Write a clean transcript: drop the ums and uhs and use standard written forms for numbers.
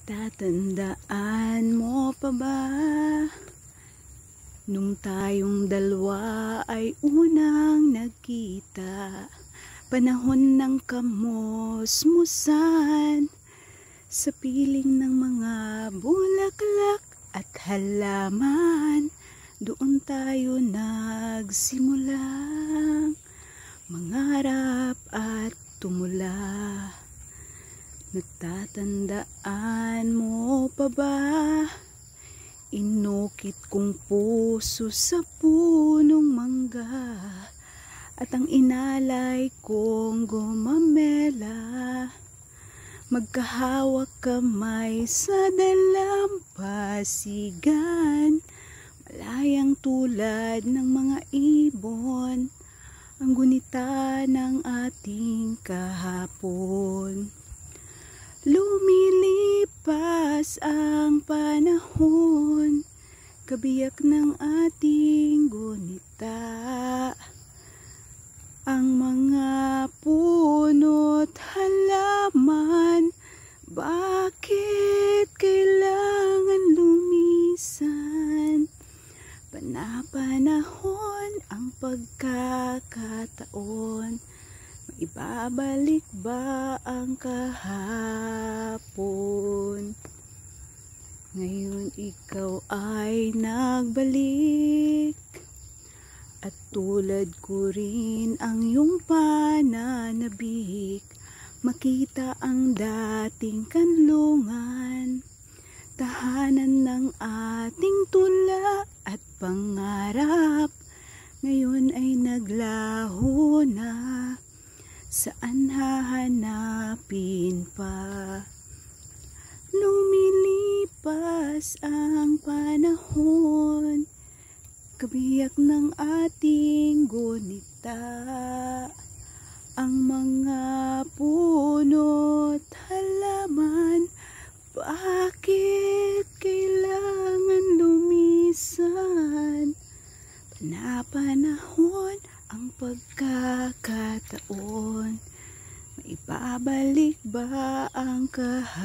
Tatandaan mo pa ba nung tayong dalawa ay unang nagkita? Panahon ng kamusmusan sa piling ng mga bulaklak at halaman. Doon tayo nagsimulang mangarap at tumula. Natatandaan mo pa ba? Inukit kong puso sa punong mangga at ang inalay kong gumamela. Magkahawak kamay sa dalampasigan, malayang tulad ng mga ibon, ang gunita ng ating kahapon. Lumilipas ang panahon, kabiyak ng ating gunita. Ang mga puno't halaman, bakit kailangan lumisan? Panapanahon ang pagkakataon, maibabalik ba ang kahapon? Ngayon ikaw ay nagbalik, at tulad ko rin ang iyong pananabik. Makita ang dating kanlungan, tahanan ng ating tula at pangarap. Ngayon ay naglaho na, saan hahanapin pa? Lumilipas ang panahon, kabiyak ng ating gunita. Ang mga puno't halaman, bakit kailangan lumisan? Panapanahon ang pagkakataon, maibabalik ba ang kahapon?